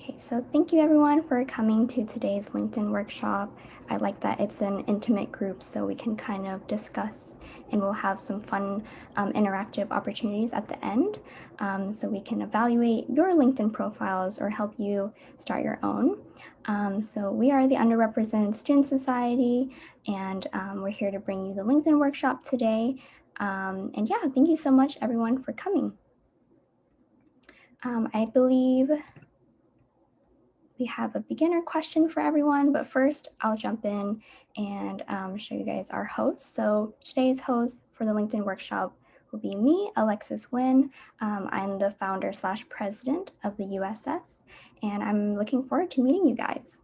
Okay, so thank you everyone for coming to today's LinkedIn workshop. I like that it's an intimate group so we can kind of discuss and we'll have some fun interactive opportunities at the end so we can evaluate your LinkedIn profiles or help you start your own. So we are the Underrepresented Student Society and we're here to bring you the LinkedIn workshop today. And yeah, thank you so much everyone for coming. I believe we have a beginner question for everyone, but first I'll jump in and show you guys our host. So today's host for the LinkedIn workshop will be me, Alexis Nguyen. I'm the founder / president of the USS, and I'm looking forward to meeting you guys.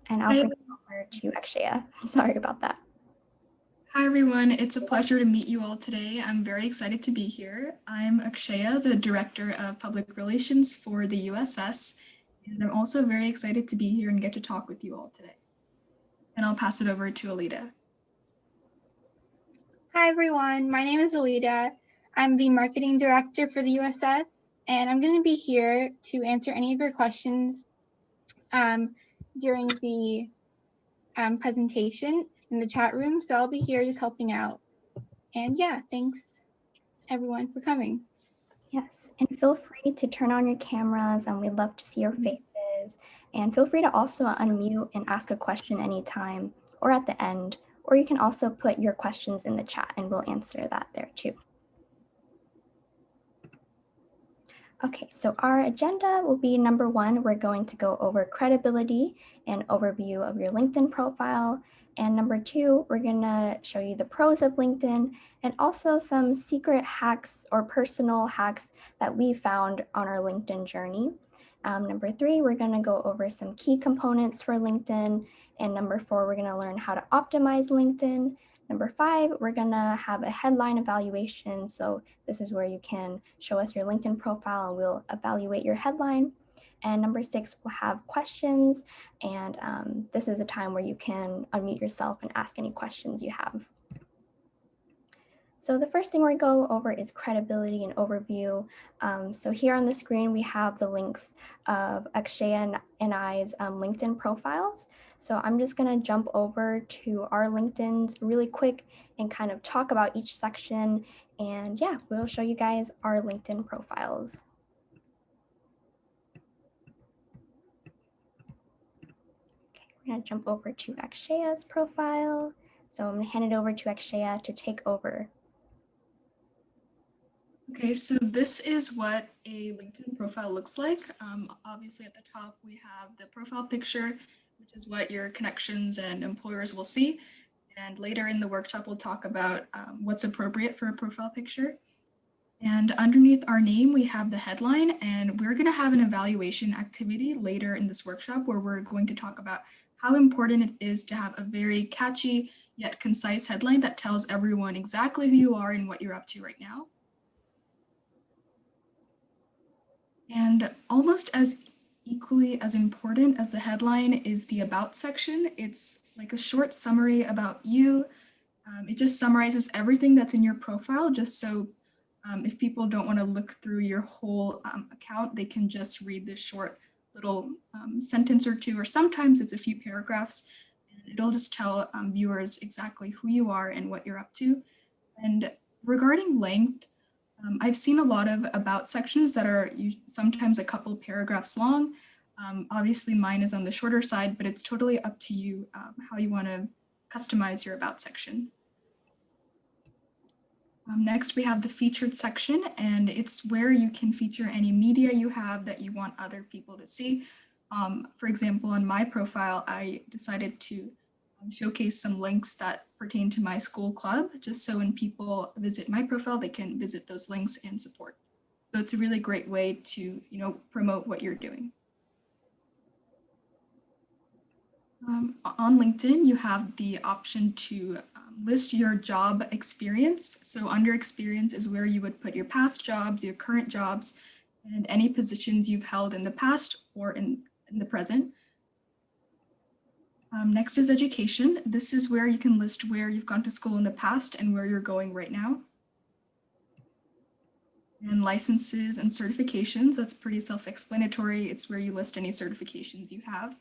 And I'll bring it over to Akshaya. Sorry about that. Hi everyone, it's a pleasure to meet you all today. I'm very excited to be here. I'm Akshaya, the Director of Public Relations for the USS, and I'm also very excited to be here and get to talk with you all today. And I'll pass it over to Alida. Hi everyone, my name is Alida. I'm the Marketing Director for the USS, and I'm going to be here to answer any of your questions during the presentation in the chat room. So I'll be here just helping out. And yeah, thanks everyone for coming. Yes, and feel free to turn on your cameras and we'd love to see your faces. And feel free to also unmute and ask a question anytime or at the end, or you can also put your questions in the chat and we'll answer that there too. Okay, so our agenda will be number 1, we're going to go over credibility and overview of your LinkedIn profile. And number 2, we're gonna show you the pros of LinkedIn and also some secret hacks or personal hacks that we found on our LinkedIn journey. Number 3, we're gonna go over some key components for LinkedIn. And number 4, we're gonna learn how to optimize LinkedIn. Number 5, we're gonna have a headline evaluation. So this is where you can show us your LinkedIn profile and we'll evaluate your headline. And number 6, we'll have questions. And this is a time where you can unmute yourself and ask any questions you have. So the first thing we're going to go over is credibility and overview. So here on the screen, we have the links of Akshaya and I's LinkedIn profiles. So I'm just going to jump over to our LinkedIn's really quick and kind of talk about each section. And yeah, we'll show you guys our LinkedIn profiles. Okay, we're going to jump over to Akshaya's profile. So I'm going to hand it over to Akshaya to take over. Okay, so this is what a LinkedIn profile looks like. Obviously at the top, we have the profile picture, which is what your connections and employers will see. And later in the workshop, we'll talk about what's appropriate for a profile picture. And underneath our name, we have the headline, and we're going to have an evaluation activity later in this workshop where we're going to talk about how important it is to have a very catchy yet concise headline that tells everyone exactly who you are and what you're up to right now. And almost as equally as important as the headline is the about section. It's like a short summary about you. It just summarizes everything that's in your profile, just so if people don't want to look through your whole account, they can just read this short little sentence or two, or sometimes it's a few paragraphs, and it'll just tell viewers exactly who you are and what you're up to. And regarding length, I've seen a lot of about sections that are sometimes a couple paragraphs long. Obviously mine is on the shorter side, but it's totally up to you how you want to customize your about section. Next, we have the featured section, and it's where you can feature any media you have that you want other people to see. For example, on my profile, I decided to showcase some links that pertain to my school club, just so when people visit my profile, they can visit those links and support. So it's a really great way to, promote what you're doing. On LinkedIn, you have the option to list your job experience. So under experience is where you would put your past jobs, your current jobs, and any positions you've held in the past or in the present. Next is education. This is where you can list where you've gone to school in the past and where you're going right now. And licenses and certifications, that's pretty self-explanatory. It's where you list any certifications you have.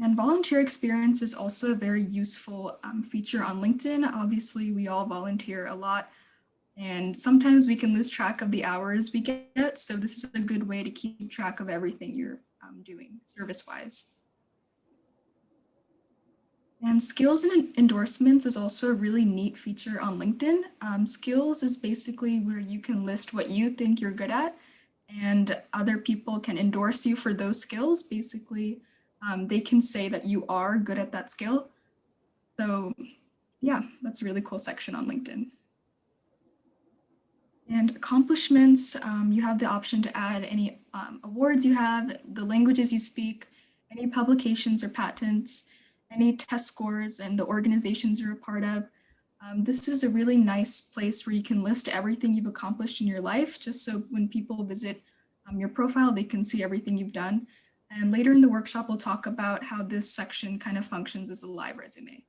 And volunteer experience is also a very useful feature on LinkedIn. Obviously, we all volunteer a lot, and sometimes we can lose track of the hours we get. So this is a good way to keep track of everything you're doing service-wise. And skills and endorsements is also a really neat feature on LinkedIn. Skills is basically where you can list what you think you're good at, and other people can endorse you for those skills. Basically, they can say that you are good at that skill. So yeah, that's a really cool section on LinkedIn. And accomplishments, you have the option to add any awards you have, the languages you speak, any publications or patents, any test scores, and the organizations you're a part of. This is a really nice place where you can list everything you've accomplished in your life, just so when people visit your profile, they can see everything you've done. And later in the workshop, we'll talk about how this section kind of functions as a live resume.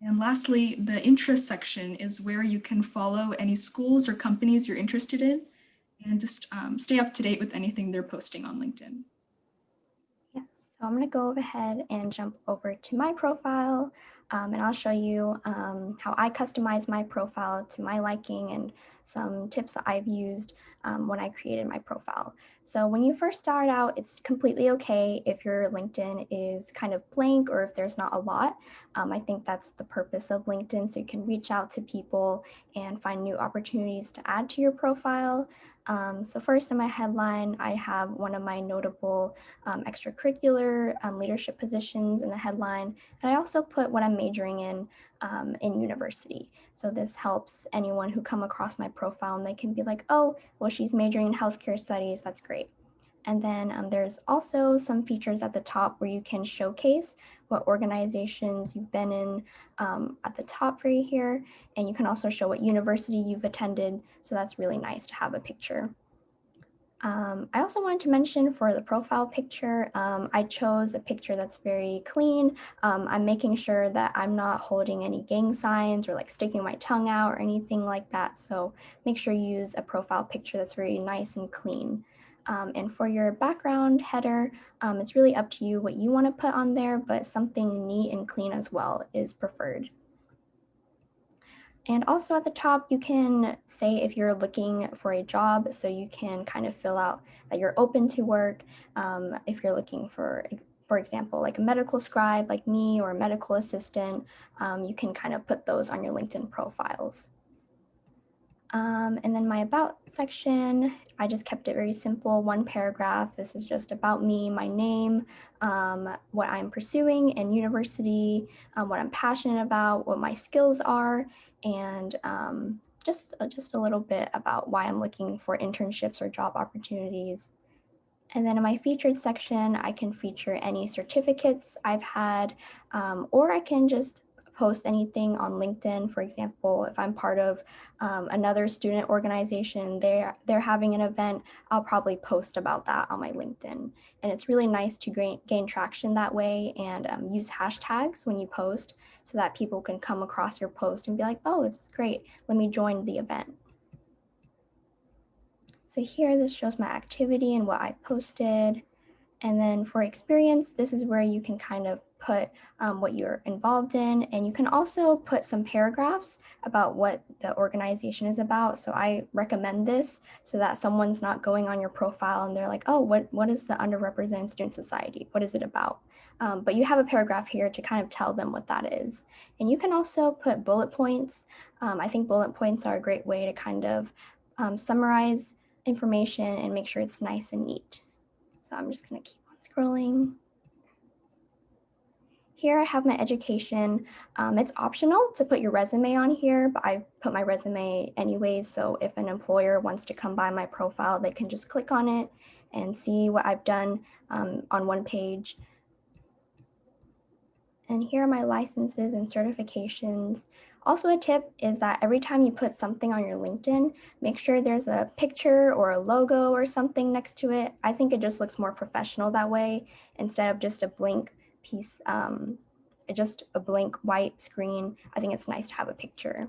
And lastly, the interest section is where you can follow any schools or companies you're interested in and just stay up to date with anything they're posting on LinkedIn. Yes, so I'm going to go ahead and jump over to my profile, and I'll show you how I customize my profile to my liking and some tips that I've used when I created my profile. So when you first start out, it's completely okay if your LinkedIn is kind of blank or if there's not a lot. I think that's the purpose of LinkedIn, so you can reach out to people and find new opportunities to add to your profile. So first in my headline, I have one of my notable extracurricular leadership positions in the headline. And I also put what I'm majoring in university. So this helps anyone who come across my profile and they can be like, oh, well, she's majoring in healthcare studies. That's great. And then there's also some features at the top where you can showcase what organizations you've been in at the top right here. And you can also show what university you've attended. So that's really nice to have a picture. I also wanted to mention for the profile picture, I chose a picture that's very clean. I'm making sure that I'm not holding any gang signs or like sticking my tongue out or anything like that. So make sure you use a profile picture that's very nice and clean. And for your background header, it's really up to you what you want to put on there, but something neat and clean as well is preferred. And also at the top, you can say if you're looking for a job, so you can kind of fill out that you're open to work. If you're looking for example, like a medical scribe like me or a medical assistant, you can kind of put those on your LinkedIn profiles. And then my about section, I just kept it very simple, one paragraph. This is just about me, my name, what I'm pursuing in university, what I'm passionate about, what my skills are, and just a little bit about why I'm looking for internships or job opportunities. And then in my featured section, I can feature any certificates I've had, or I can just post anything on LinkedIn. For example, if I'm part of another student organization, they're having an event, I'll probably post about that on my LinkedIn. And it's really nice to gain traction that way and use hashtags when you post so that people can come across your post and be like, oh, this is great, let me join the event. So here, this shows my activity and what I posted. And then for experience, this is where you can kind of put what you're involved in. And you can also put some paragraphs about what the organization is about. So I recommend this so that someone's not going on your profile and they're like, oh, what is the Underrepresented Student Society? What is it about? But you have a paragraph here to kind of tell them what that is. And you can also put bullet points. I think bullet points are a great way to kind of summarize information and make sure it's nice and neat. So I'm just going to keep on scrolling. Here I have my education. It's optional to put your resume on here, but I put my resume anyways. So if an employer wants to come by my profile, they can just click on it and see what I've done on one page. And here are my licenses and certifications. Also a tip is that every time you put something on your LinkedIn, make sure there's a picture or a logo or something next to it. I think it just looks more professional that way instead of just a blank piece, just a blank white screen. I think it's nice to have a picture.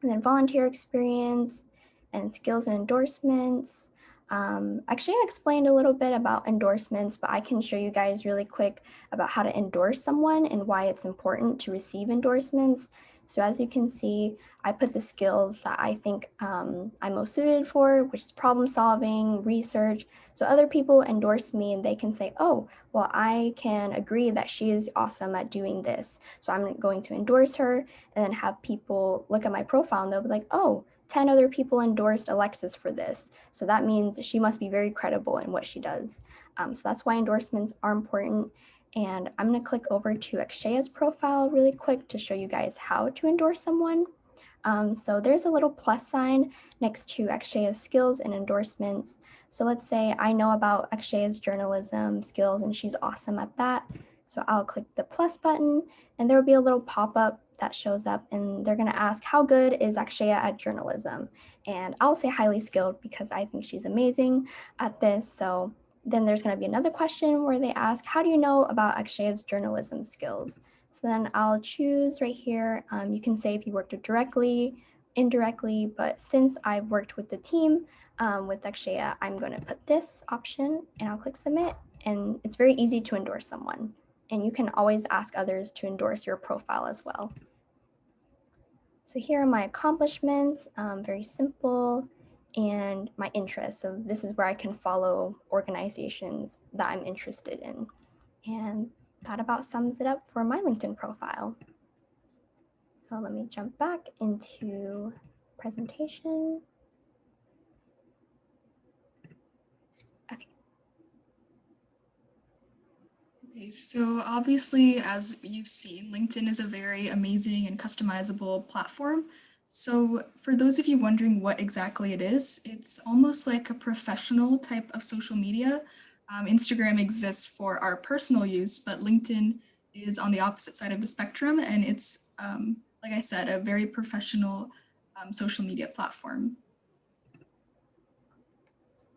And then volunteer experience and skills and endorsements. Actually, I explained a little bit about endorsements, but I can show you guys really quick about how to endorse someone and why it's important to receive endorsements. So as you can see, I put the skills that I think I'm most suited for, which is problem solving, research. So other people endorse me and they can say, oh, well, I can agree that she is awesome at doing this. So I'm going to endorse her, and then have people look at my profile and they'll be like, oh, 10 other people endorsed Alexis for this. So that means she must be very credible in what she does. So that's why endorsements are important. And I'm going to click over to Akshaya's profile really quick to show you guys how to endorse someone. So there's a little plus sign next to Akshaya's skills and endorsements. So let's say I know about Akshaya's journalism skills and she's awesome at that. So I'll click the plus button and there will be a little pop-up that shows up and they're going to ask, how good is Akshaya at journalism? And I'll say highly skilled because I think she's amazing at this. So then there's going to be another question where they ask, how do you know about Akshaya's journalism skills? So then I'll choose right here. You can say if you worked with directly, indirectly, but since I've worked with the team with Akshaya, I'm going to put this option and I'll click submit. And it's very easy to endorse someone. And you can always ask others to endorse your profile as well. So here are my accomplishments, very simple, and my interests. So this is where I can follow organizations that I'm interested in. And that about sums it up for my LinkedIn profile. So let me jump back into presentation. Okay, so obviously, as you've seen, LinkedIn is a very amazing and customizable platform. So for those of you wondering what exactly it is, it's almost like a professional type of social media. Instagram exists for our personal use, but LinkedIn is on the opposite side of the spectrum, and it's, like I said, a very professional social media platform.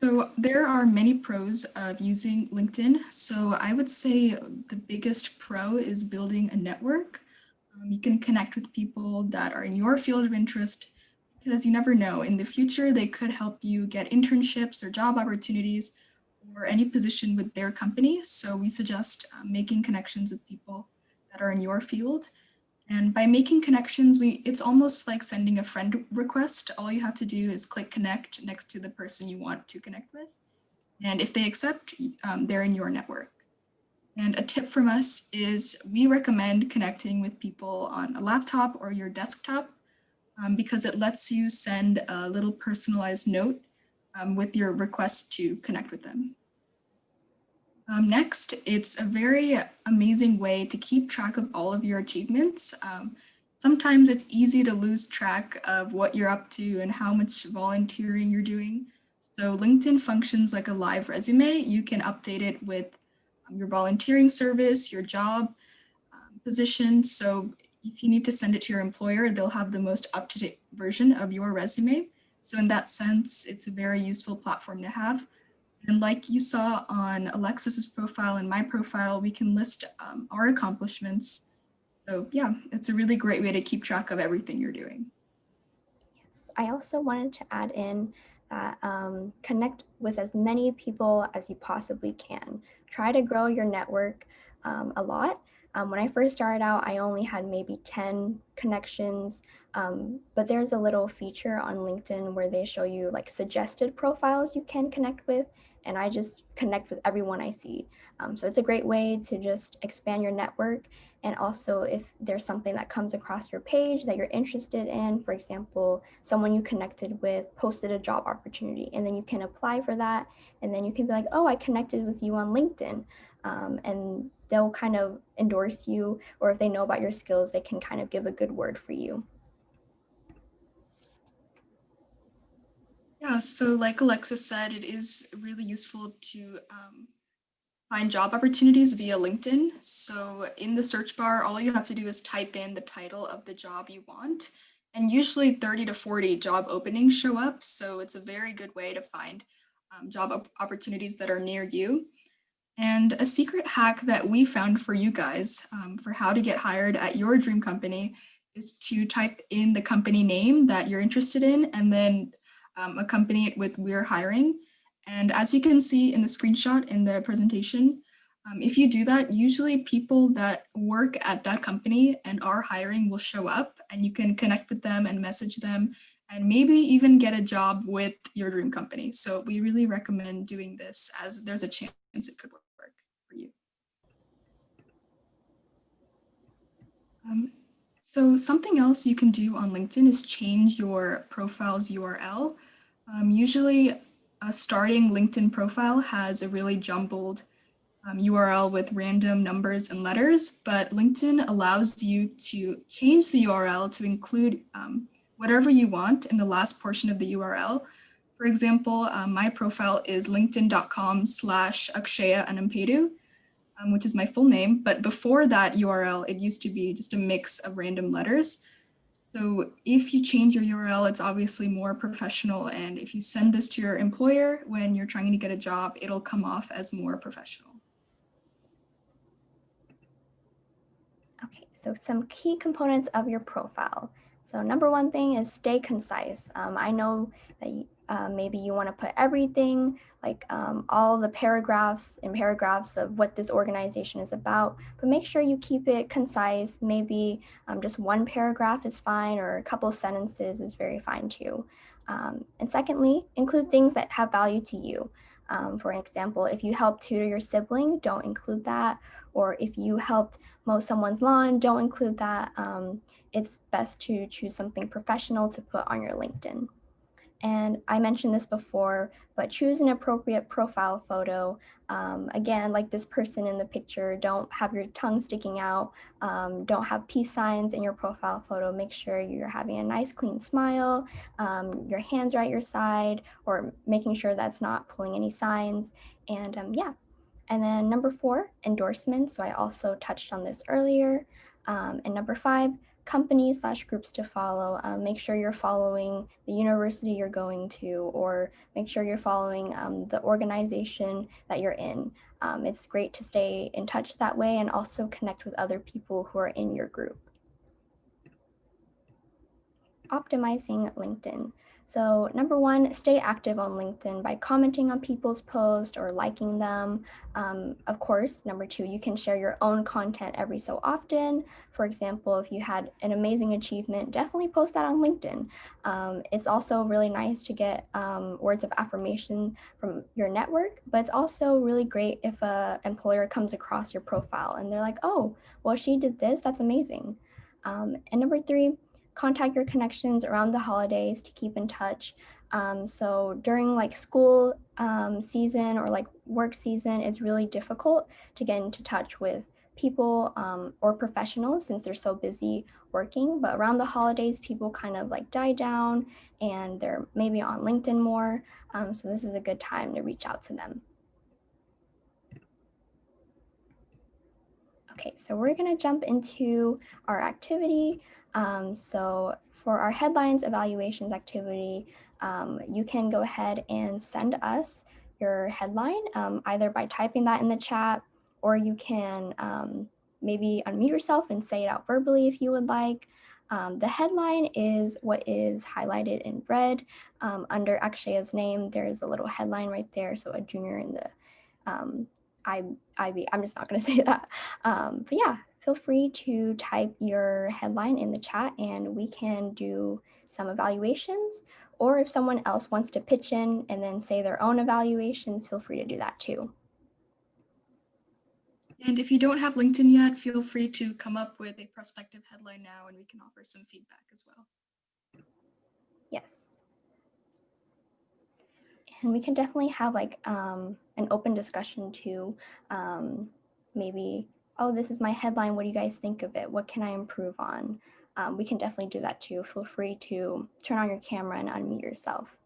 So there are many pros of using LinkedIn. So I would say the biggest pro is building a network. You can connect with people that are in your field of interest because you never know. In the future, they could help you get internships or job opportunities or any position with their company. So we suggest making connections with people that are in your field. And by making connections, it's almost like sending a friend request. All you have to do is click connect next to the person you want to connect with. And if they accept, they're in your network. And a tip from us is we recommend connecting with people on a laptop or your desktop because it lets you send a little personalized note with your request to connect with them. Next, it's a very amazing way to keep track of all of your achievements. Sometimes it's easy to lose track of what you're up to and how much volunteering you're doing. So LinkedIn functions like a live resume. You can update it with your volunteering service, your job position. So if you need to send it to your employer, they'll have the most up-to-date version of your resume. So in that sense, it's a very useful platform to have. And like you saw on Alexis's profile and my profile, we can list our accomplishments. So yeah, it's a really great way to keep track of everything you're doing. Yes, I also wanted to add in that connect with as many people as you possibly can. Try to grow your network a lot. When I first started out, I only had maybe 10 connections, but there's a little feature on LinkedIn where they show you like suggested profiles you can connect with, and I just connect with everyone I see. So it's a great way to just expand your network. And also, if there's something that comes across your page that you're interested in, for example, someone you connected with posted a job opportunity, and then you can apply for that. And then you can be like, oh, I connected with you on LinkedIn. And they'll kind of endorse you, or if they know about your skills, they can kind of give a good word for you. Yeah, so like Alexis said, it is really useful to find job opportunities via LinkedIn. So in the search bar, all you have to do is type in the title of the job you want. And usually 30 to 40 job openings show up. So it's a very good way to find job opportunities that are near you. And a secret hack that we found for you guys for how to get hired at your dream company is to type in the company name that you're interested in and then accompany it with "we're hiring." And as you can see in the screenshot in the presentation, if you do that, usually people that work at that company and are hiring will show up, and you can connect with them and message them and maybe even get a job with your dream company. So we really recommend doing this, as there's a chance it could work for you. So something else you can do on LinkedIn is change your profile's URL. Usually a starting LinkedIn profile has a really jumbled URL with random numbers and letters, but LinkedIn allows you to change the URL to include whatever you want in the last portion of the URL. For example, my profile is linkedin.com/Akshaya Anampedu, which is my full name. But before that URL, it used to be just a mix of random letters. So if you change your URL, it's obviously more professional. And if you send this to your employer when you're trying to get a job, it'll come off as more professional. Okay, so some key components of your profile. So number one thing is stay concise. I know that maybe you want to put everything, like all the paragraphs of what this organization is about, but make sure you keep it concise. Maybe just one paragraph is fine, or a couple of sentences is very fine too. And secondly, include things that have value to you. For example, if you help tutor your sibling, don't include that. Or if you helped mow someone's lawn, don't include that. It's best to choose something professional to put on your LinkedIn. And I mentioned this before, but choose an appropriate profile photo. Again, like this person in the picture, don't have your tongue sticking out. Don't have peace signs in your profile photo. Make sure you're having a nice clean smile. Your hands are at your side, or making sure that's not pulling any signs. And yeah. And then number 4, endorsements. So I also touched on this earlier. And number 5, companies/groups to follow. Make sure you're following the university you're going to, or make sure you're following the organization that you're in. It's great to stay in touch that way and also connect with other people who are in your group. Optimizing LinkedIn. So number 1, stay active on LinkedIn by commenting on people's posts or liking them. Of course, number 2, you can share your own content every so often. For example, if you had an amazing achievement, definitely post that on LinkedIn. It's also really nice to get words of affirmation from your network, but it's also really great if an employer comes across your profile and they're like, oh, well, she did this, that's amazing. And number 3, contact your connections around the holidays to keep in touch. So during like school season or like work season, it's really difficult to get into touch with people or professionals since they're so busy working. But around the holidays, people kind of like die down and they're maybe on LinkedIn more. So this is a good time to reach out to them. Okay, so we're gonna jump into our activity. So for our headlines evaluations activity, you can go ahead and send us your headline either by typing that in the chat, or you can maybe unmute yourself and say it out verbally if you would like. The headline is what is highlighted in red. Under Akshaya's name, there's a little headline right there. So a junior in the IB, I'm just not going to say that. But yeah, feel free to type your headline in the chat and we can do some evaluations. Or if someone else wants to pitch in and then say their own evaluations, feel free to do that too. And if you don't have LinkedIn yet, feel free to come up with a prospective headline now and we can offer some feedback as well. Yes. And we can definitely have like an open discussion too. Maybe, oh, this is my headline. What do you guys think of it? What can I improve on? We can definitely do that too. Feel free to turn on your camera and unmute yourself.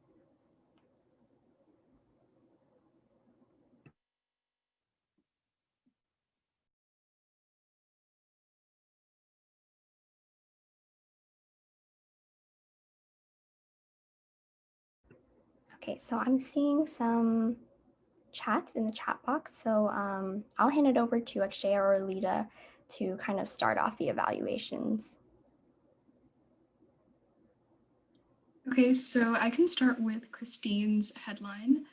Okay, so I'm seeing some chats in the chat box. So I'll hand it over to Akshaya or Alita to kind of start off the evaluations. Okay, so I can start with Christine's headline.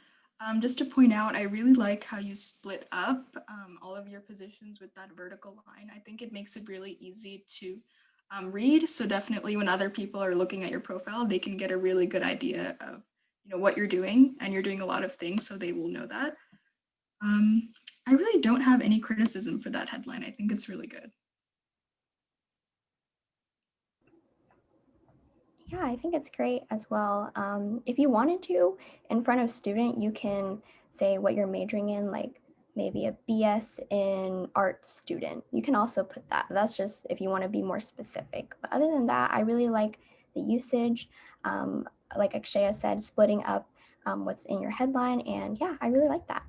Just to point out, I really like how you split up all of your positions with that vertical line. I think it makes it really easy to read. So definitely when other people are looking at your profile, they can get a really good idea of what you're doing, and you're doing a lot of things, so they will know that. I really don't have any criticism for that headline. I think it's really good. Yeah, I think it's great as well. If you wanted to, in front of student, you can say what you're majoring in, like maybe a BS in art student. You can also put that. That's just if you want to be more specific. But other than that, I really like the usage. Like Akshaya said, splitting up what's in your headline. And yeah, I really like that.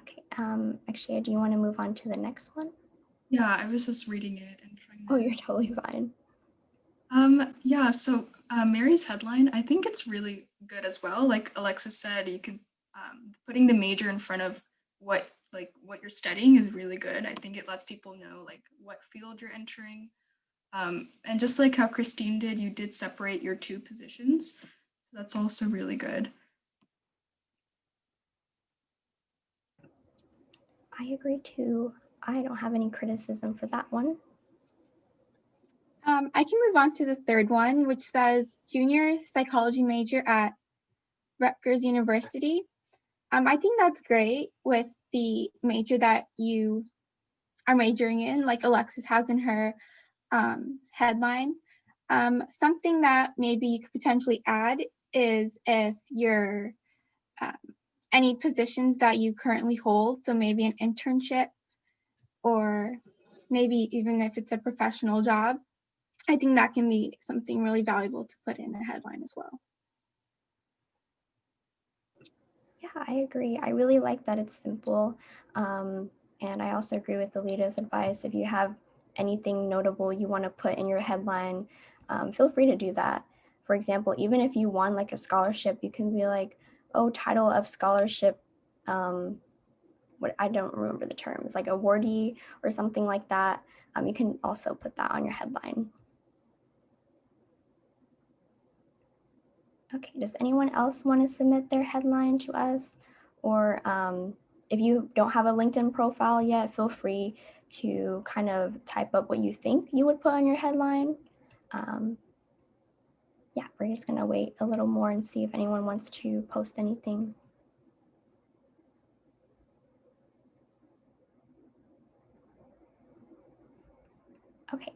Okay, Akshaya, do you want to move on to the next one? Yeah, I was just reading it and trying Oh, to. you're totally fine. Yeah, so Mary's headline, I think it's really good as well. Like Alexis said, you can putting the major in front of what you're studying is really good. I think it lets people know like what field you're entering. And just like how Christine did, you did separate your two positions. So that's also really good. I agree too. I don't have any criticism for that one. I can move on to the third one, which says junior psychology major at Rutgers University. I think that's great with the major that you are majoring in, like Alexis has in her headline. Something that maybe you could potentially add is if you're any positions that you currently hold, so maybe an internship or maybe even if it's a professional job, I think that can be something really valuable to put in a headline as well. Yeah, I agree. I really like that it's simple. And I also agree with Alita's advice. If you have anything notable you want to put in your headline, feel free to do that. For example, even if you won like a scholarship, you can be like, oh, title of scholarship, what I don't remember the terms, like awardee or something like that. You can also put that on your headline. Okay, does anyone else want to submit their headline to us? Or if you don't have a LinkedIn profile yet, feel free to kind of type up what you think you would put on your headline. Yeah, we're just gonna wait a little more and see if anyone wants to post anything. Okay,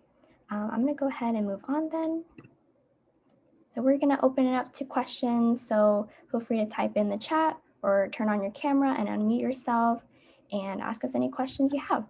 I'm gonna go ahead and move on then. So we're gonna open it up to questions. So feel free to type in the chat or turn on your camera and unmute yourself and ask us any questions you have.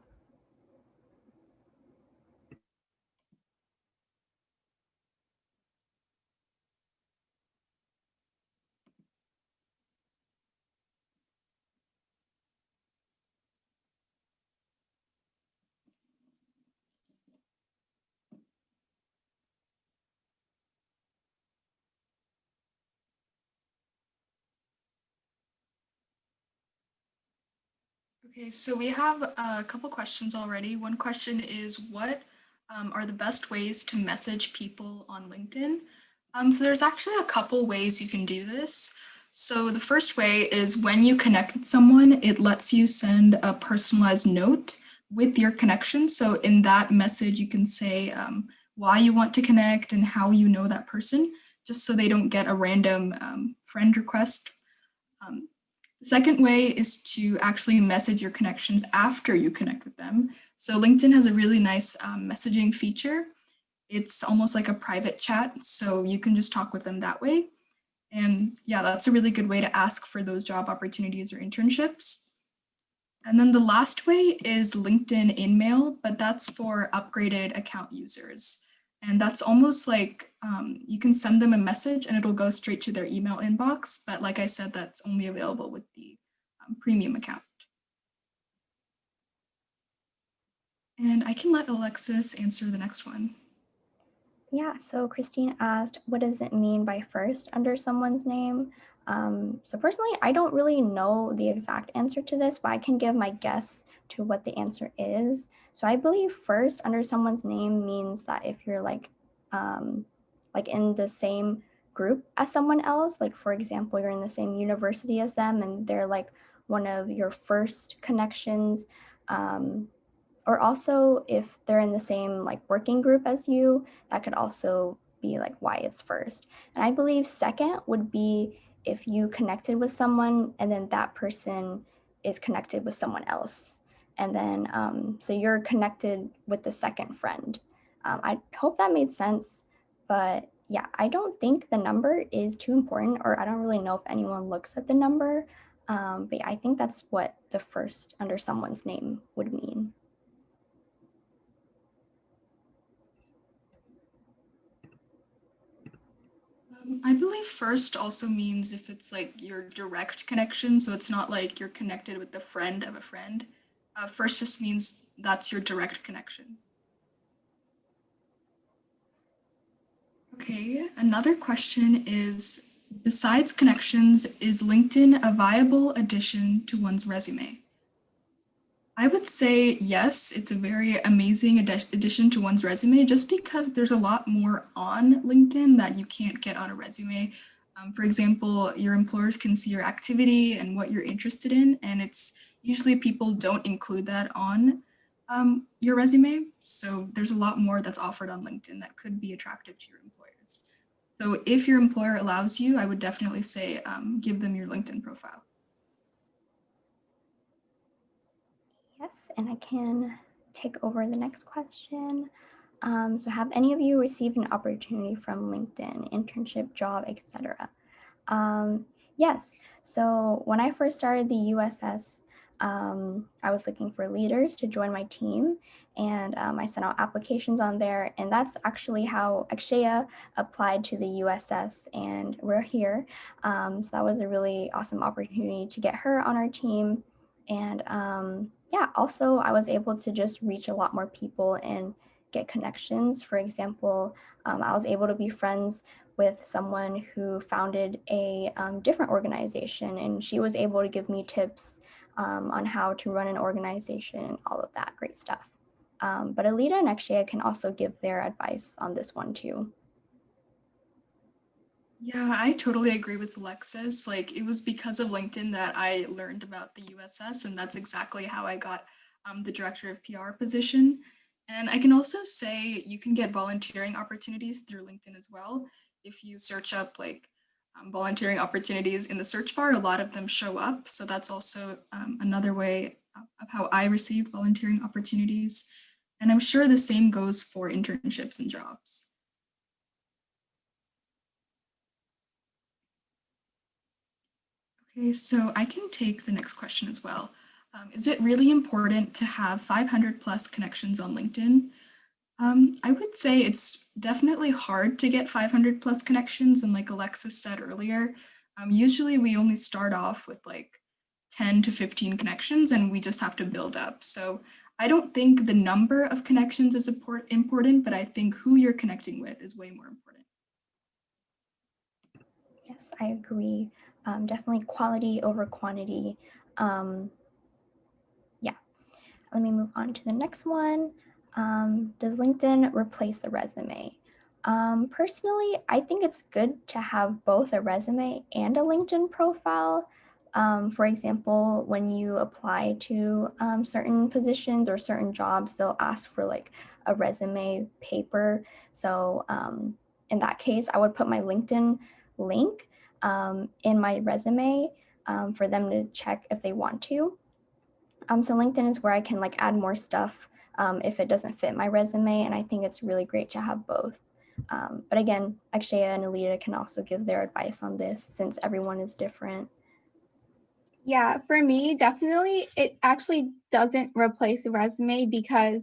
Okay, so we have a couple questions already. One question is what are the best ways to message people on LinkedIn? So there's actually a couple ways you can do this. So the first way is when you connect with someone, it lets you send a personalized note with your connection. So in that message, you can say why you want to connect and how you know that person, just so they don't get a random friend request. Um, the second way is to actually message your connections after you connect with them. So LinkedIn has a really nice messaging feature. It's almost like a private chat, so you can just talk with them that way. And yeah, that's a really good way to ask for those job opportunities or internships. And then the last way is LinkedIn InMail, but that's for upgraded account users. And that's almost like you can send them a message and it'll go straight to their email inbox. But like I said, that's only available with the premium account. And I can let Alexis answer the next one. Yeah, so Christine asked, what does it mean by first under someone's name? So personally, I don't really know the exact answer to this, but I can give my guess to what the answer is. So I believe first under someone's name means that if you're like in the same group as someone else, like for example, you're in the same university as them and they're like one of your first connections. Or also if they're in the same like working group as you, that could also be like why it's first. And I believe second would be if you connected with someone and then that person is connected with someone else. And then, so you're connected with the second friend. I hope that made sense, but yeah, I don't think the number is too important, or I don't really know if anyone looks at the number. But yeah, I think that's what the first under someone's name would mean. I believe first also means if it's like your direct connection, so it's not like you're connected with the friend of a friend. First just means that's your direct connection. Okay, another question is, besides connections, is LinkedIn a viable addition to one's resume? I would say yes, it's a very amazing addition to one's resume just because there's a lot more on LinkedIn that you can't get on a resume. For example, your employers can see your activity and what you're interested in, and it's usually people don't include that on your resume. So there's a lot more that's offered on LinkedIn that could be attractive to your employers. So if your employer allows you, I would definitely say give them your LinkedIn profile. Yes, and I can take over the next question. So have any of you received an opportunity from LinkedIn, internship, job, etc.? Yes, so when I first started the USS, I was looking for leaders to join my team, and I sent out applications on there, and that's actually how Akshaya applied to the USS, and we're here. So that was a really awesome opportunity to get her on our team. And yeah, also I was able to just reach a lot more people and get connections. For example, I was able to be friends with someone who founded a different organization, and she was able to give me tips on how to run an organization, all of that great stuff. But Alita and Akshaya can also give their advice on this one too. Yeah, I totally agree with Alexis. Like, it was because of LinkedIn that I learned about the USS, and that's exactly how I got the director of PR position. And I can also say you can get volunteering opportunities through LinkedIn as well. If you search up like volunteering opportunities in the search bar, a lot of them show up. So that's also another way of how I received volunteering opportunities. And I'm sure the same goes for internships and jobs. Okay, so I can take the next question as well. Is it really important to have 500 plus connections on LinkedIn? I would say it's definitely hard to get 500 plus connections. And like Alexis said earlier, usually we only start off with like 10 to 15 connections and we just have to build up. So I don't think the number of connections is important, but I think who you're connecting with is way more important. Yes, I agree. Definitely quality over quantity. Yeah, let me move on to the next one. Does LinkedIn replace the resume? Personally, I think it's good to have both a resume and a LinkedIn profile. For example, when you apply to certain positions or certain jobs, they'll ask for like a resume paper. So in that case, I would put my LinkedIn link in my resume for them to check if they want to. So LinkedIn is where I can like add more stuff if it doesn't fit my resume, and I think it's really great to have both. But again, Akshaya and Alita can also give their advice on this since everyone is different. Yeah, for me, definitely, it actually doesn't replace a resume because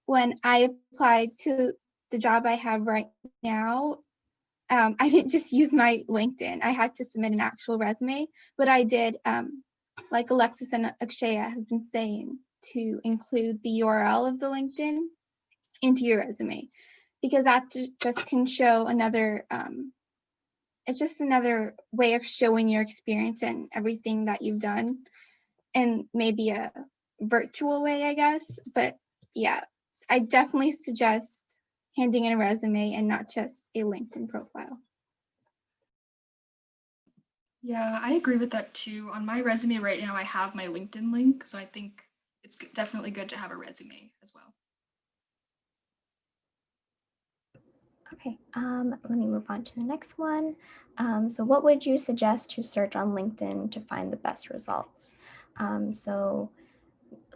when I applied to the job I have right now, I didn't just use my LinkedIn. I had to submit an actual resume, but I did, like Alexis and Akshaya have been saying, to include the URL of the LinkedIn into your resume, because that just can show another it's just another way of showing your experience and everything that you've done in maybe a virtual way, I guess. But yeah, I definitely suggest handing in a resume and not just a LinkedIn profile. Yeah, I agree with that too. On my resume right now, I have my LinkedIn link, so I think it's definitely good to have a resume as well. Okay, let me move on to the next one. So what would you suggest to search on LinkedIn to find the best results? So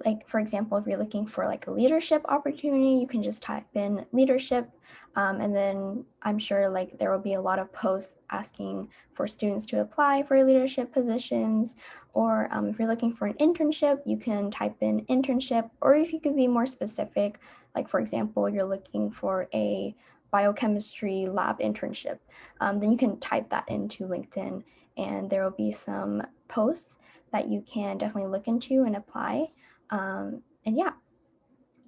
like, for example, if you're looking for like a leadership opportunity, you can just type in leadership. And then I'm sure like there will be a lot of posts asking for students to apply for leadership positions. Or if you're looking for an internship, you can type in internship. Or if you could be more specific, like for example, you're looking for a biochemistry lab internship, then you can type that into LinkedIn and there will be some posts that you can definitely look into and apply. And yeah,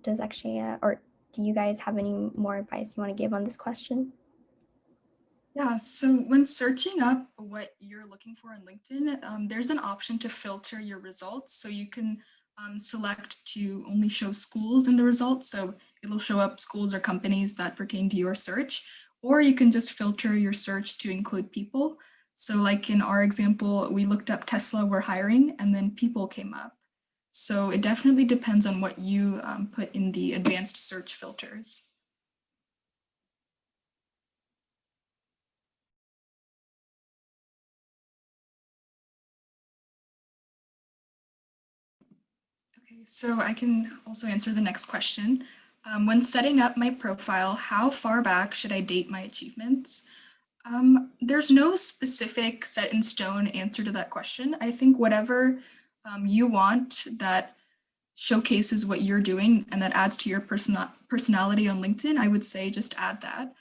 does actually, or do you guys have any more advice you want to give on this question? Yeah, so when searching up what you're looking for on LinkedIn, there's an option to filter your results. So you can select to only show schools in the results. So it'll show up schools or companies that pertain to your search, or you can just filter your search to include people. So like in our example, we looked up Tesla were hiring and then people came up. So it definitely depends on what you put in the advanced search filters. Okay, so I can also answer the next question. When setting up my profile, how far back should I date my achievements? There's no specific set in stone answer to that question. I think whatever you want that showcases what you're doing and that adds to your personality on LinkedIn, I would say just add that.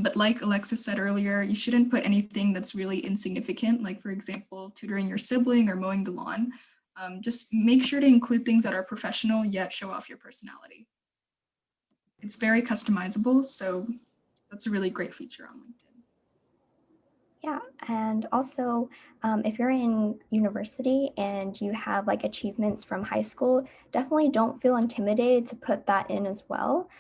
But like Alexis said earlier, you shouldn't put anything that's really insignificant, like for example, tutoring your sibling or mowing the lawn. Just make sure to include things that are professional yet show off your personality. It's very customizable, so that's a really great feature on LinkedIn. Yeah, and also if you're in university and you have like achievements from high school, definitely don't feel intimidated to put that in as well.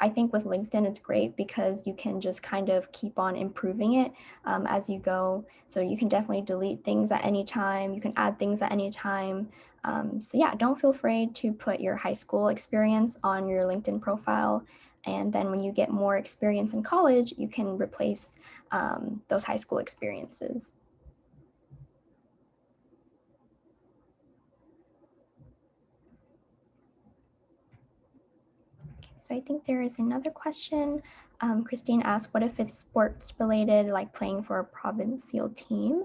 I think with LinkedIn, it's great because you can just kind of keep on improving it as you go. So you can definitely delete things at any time. You can add things at any time. So yeah, don't feel afraid to put your high school experience on your LinkedIn profile. And then when you get more experience in college, you can replace those high school experiences. Okay, so I think there is another question. Christine asked, what if it's sports related, like playing for a provincial team?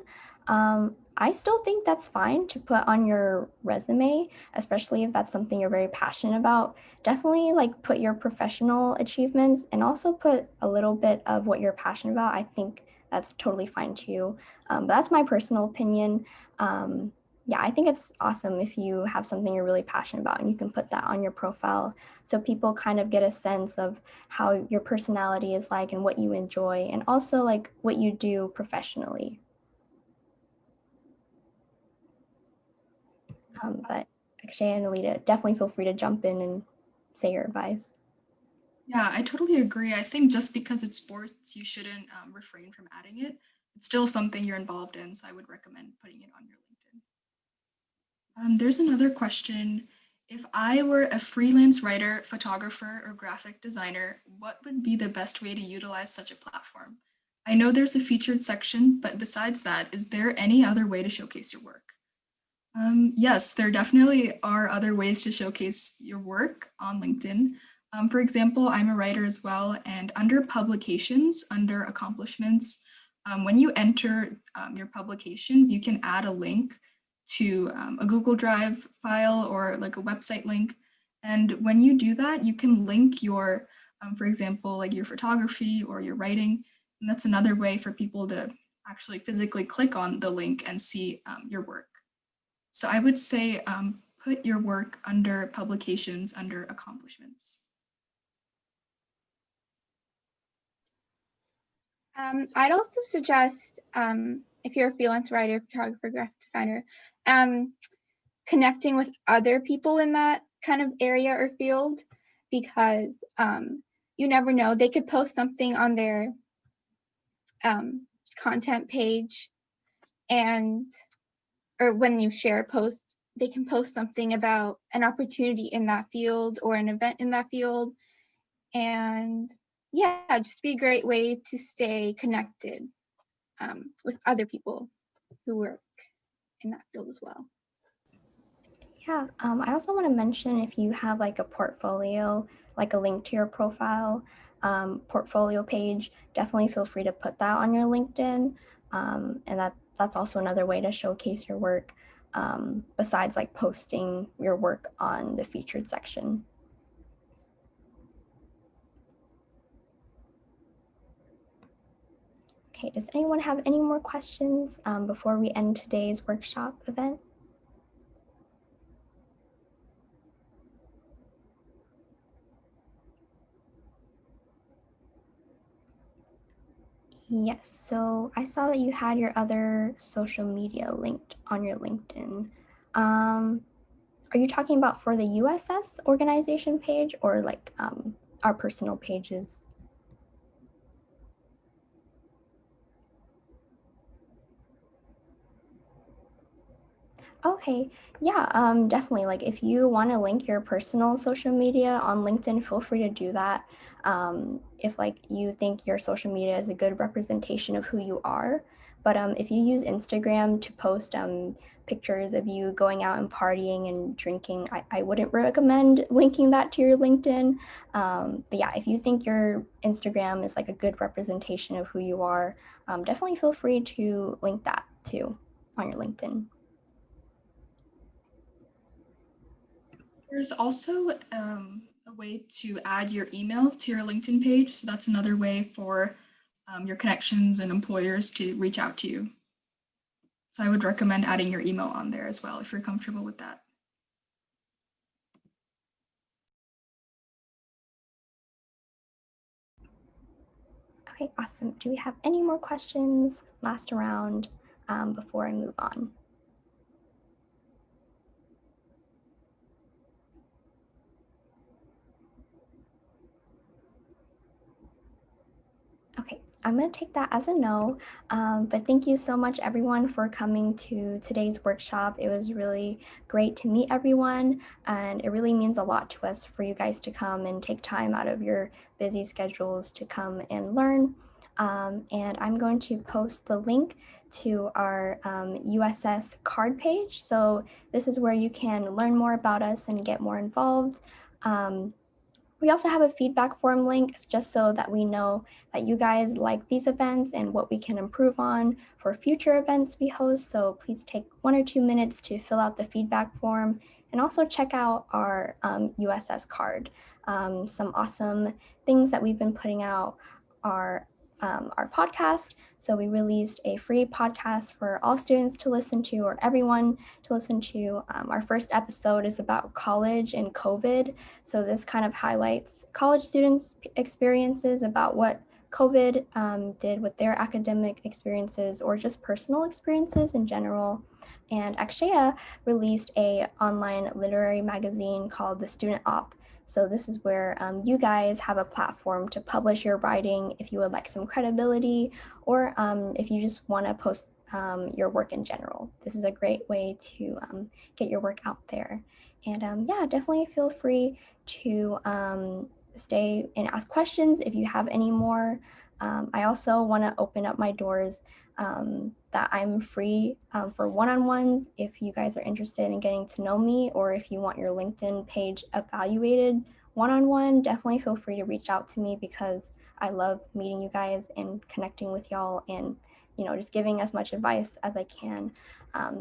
I still think that's fine to put on your resume, especially if that's something you're very passionate about. Definitely like put your professional achievements and also put a little bit of what you're passionate about. I think that's totally fine too. But that's my personal opinion. Yeah, I think it's awesome if you have something you're really passionate about and you can put that on your profile so people kind of get a sense of how your personality is like and what you enjoy and also like what you do professionally. But actually, Annalita, definitely feel free to jump in and say your advice. Yeah, I totally agree. I think just because it's sports, you shouldn't refrain from adding it. It's still something you're involved in, so I would recommend putting it on your LinkedIn. There's another question. If I were a freelance writer, photographer, or graphic designer, what would be the best way to utilize such a platform? I know there's a featured section, but besides that, is there any other way to showcase your work? Yes, there definitely are other ways to showcase your work on LinkedIn. For example, I'm a writer as well, and under publications, under accomplishments, when you enter your publications, you can add a link to a Google Drive file or like a website link. And when you do that, you can link your, for example, like your photography or your writing. And that's another way for people to actually physically click on the link and see your work. So I would say put your work under publications, under accomplishments. I'd also suggest, if you're a freelance writer, photographer, graphic designer, connecting with other people in that kind of area or field, because you never know, they could post something on their content page, or when you share a post, they can post something about an opportunity in that field or an event in that field. And yeah, just be a great way to stay connected with other people who work in that field as well. Yeah, I also want to mention if you have like a portfolio, like a link to your profile, portfolio page, definitely feel free to put that on your LinkedIn. And that's also another way to showcase your work, besides like posting your work on the featured section. Okay, does anyone have any more questions before we end today's workshop event? Yes, so I saw that you had your other social media linked on your LinkedIn. Are you talking about for the USS organization page or like our personal pages? Okay, yeah, definitely. Like if you want to link your personal social media on LinkedIn, feel free to do that. If like you think your social media is a good representation of who you are. But if you use Instagram to post pictures of you going out and partying and drinking, I wouldn't recommend linking that to your LinkedIn. But yeah, if you think your Instagram is like a good representation of who you are, definitely feel free to link that too on your LinkedIn. There's also a way to add your email to your LinkedIn page. So that's another way for your connections and employers to reach out to you. So I would recommend adding your email on there as well if you're comfortable with that. Okay, awesome. Do we have any more questions last round before I move on? Okay, I'm going to take that as a no, but thank you so much everyone for coming to today's workshop. It was really great to meet everyone, and it really means a lot to us for you guys to come and take time out of your busy schedules to come and learn. And I'm going to post the link to our USS card page. So this is where you can learn more about us and get more involved. We also have a feedback form link just so that we know that you guys like these events and what we can improve on for future events we host. So please take 1 or 2 minutes to fill out the feedback form and also check out our USS card. Some awesome things that we've been putting out are our podcast. So we released a free podcast for all students to listen to, or everyone to listen to. Our first episode is about college and COVID. So this kind of highlights college students' experiences about what COVID did with their academic experiences or just personal experiences in general. And Akshaya released a online literary magazine called The Student Op. So this is where you guys have a platform to publish your writing if you would like some credibility, or if you just want to post your work in general. This is a great way to get your work out there. And yeah, definitely feel free to stay and ask questions if you have any more. I also want to open up my doors that I'm free for one-on-ones if you guys are interested in getting to know me, or if you want your LinkedIn page evaluated one-on-one, definitely feel free to reach out to me because I love meeting you guys and connecting with y'all and just giving as much advice as I can.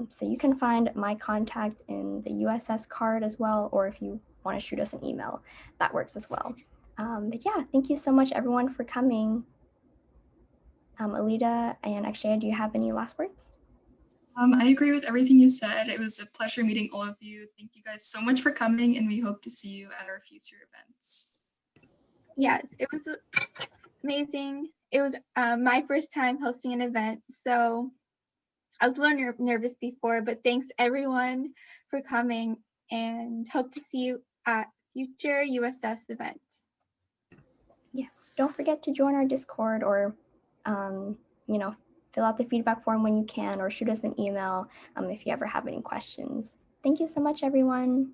So you can find my contact in the USS card as well, or if you want to shoot us an email, that works as well. But yeah, thank you so much everyone for coming. Alida and Akshaya, do you have any last words? I agree with everything you said. It was a pleasure meeting all of you. Thank you guys so much for coming, and we hope to see you at our future events. Yes, it was amazing. it was my first time hosting an event, so I was a little nervous before, but thanks everyone for coming and hope to see you at future USS events. Yes, don't forget to join our Discord or, fill out the feedback form when you can or shoot us an email if you ever have any questions. Thank you so much, everyone.